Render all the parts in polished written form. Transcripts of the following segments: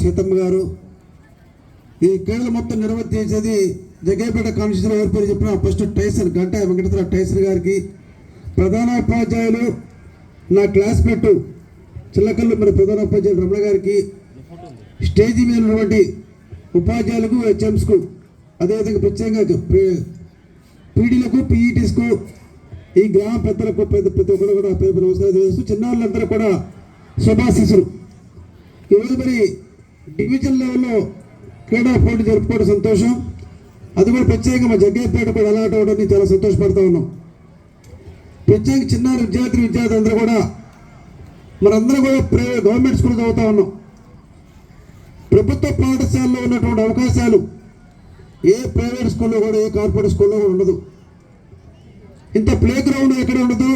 సీతమ్మ గారు ఈ క్రీడలు మొత్తం నిర్వర్తించేది జగ్గయ్యపేట కాన్స్టిట్యూన్సీలో ఎవరి పేరు చెప్పిన ఫస్ట్ టైసన్ గంట వెంకటేశ్వర టైసన్ గారికి, ప్రధానోపాధ్యాయులు నా క్లాస్మేట్ చిల్లకల్లు మన ప్రధానోపాధ్యాయులు రమణ గారికి, స్టేజీ మీద ఉన్నటువంటి ఉపాధ్యాయులకు హెచ్ఎంస్కు, అదేవిధంగా ప్రత్యేకంగా పీడీలకు పీఈటీస్కు, ఈ గ్రామ పెద్దలకు ప్రతి ఒక్కరు కూడా పేరు నమస్కారం చేస్తూ చిన్నవాళ్ళందరూ కూడా శుభాశీస్సులు. ఈరోజు మరి డివిజన్ లెవెల్లో క్రీడా పోటీ జరుపుకోవడం సంతోషం. అది కూడా ప్రత్యేకంగా మా జగ్గయ్యపేట కూడా అలాట్ అవ్వడానికి చాలా సంతోషపడుతూ ఉన్నాం. ప్రత్యేక చిన్నారి విద్యార్థి అందరూ కూడా మనందరం కూడా గవర్నమెంట్ స్కూల్ చదువుతూ ఉన్నాం. ప్రభుత్వ పాఠశాలలో ఉన్నటువంటి అవకాశాలు ఏ ప్రైవేట్ స్కూల్లో కూడా ఏ కార్పొరేట్ స్కూల్లో కూడా ఉండదు. ఇంత ప్లే గ్రౌండ్ ఎక్కడ ఉండదు,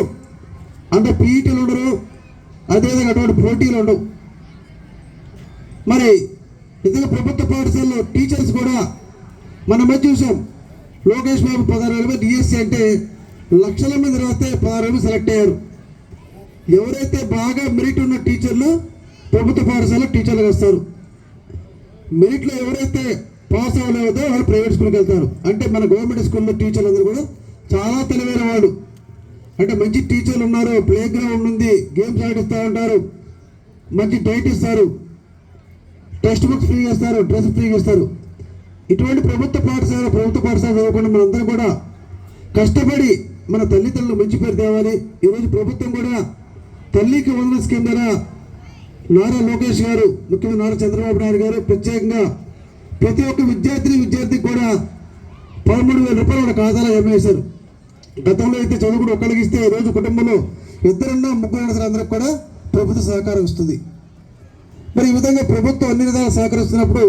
అంత పీఈటీలు ఉండరు, అదేవిధంగా అటువంటి పోటీలు ఉండవు. మరి నిజంగా ప్రభుత్వ పాఠశాలలో టీచర్స్ కూడా మన మధ్య చూసాం. లోకేష్ బాబు 16,000 డిఎస్సీ అంటే లక్షల మంది రాస్తే 16,000 సెలెక్ట్ అయ్యారు. ఎవరైతే బాగా మెరిట్ ఉన్న టీచర్లు ప్రభుత్వ పాఠశాలలో టీచర్లుగా వస్తారు. మెరిట్లో ఎవరైతే పాస్ అవ్వలేదో వాళ్ళు ప్రైవేట్ స్కూల్కి వెళ్తారు. అంటే మన గవర్నమెంట్ స్కూల్లో టీచర్లు అందరూ కూడా చాలా తెలివైన వాడు. అంటే మంచి టీచర్లు ఉన్నారు, ప్లే గ్రౌండ్ ఉంది, గేమ్స్ ఆడిస్తూ ఉంటారు, మంచి డైట్ ఇస్తారు, టెక్స్ట్ బుక్స్ ఫ్రీగా ఇస్తారు, డ్రెస్ ఫ్రీగా ఇస్తారు. ఇటువంటి ప్రభుత్వ పాఠశాల చదవకుండా మనందరం కూడా కష్టపడి మన తల్లిదండ్రులు మంచి పేరు తేవాలి. ఈరోజు ప్రభుత్వం కూడా తల్లికి వందన స్కీమ్ ద్వారా నారా లోకేష్ గారు, ముఖ్యమంత్రి నారా చంద్రబాబు నాయుడు గారు ప్రత్యేకంగా ప్రతి ఒక్క విద్యార్థికి కూడా 13,000 రూపాయలు వాళ్ళ ఖాతాలో జమ చేశారు. గతంలో అయితే చదువుకుని ఒక్కడికి ఇస్తే ఈరోజు కుటుంబంలో ఇద్దరున్నా ముగ్గురు అందరికి కూడా ప్రభుత్వ సహకారం ఇస్తుంది. మరి ఈ విధంగా ప్రభుత్వం అన్ని విధాలు సహకరిస్తున్నప్పుడు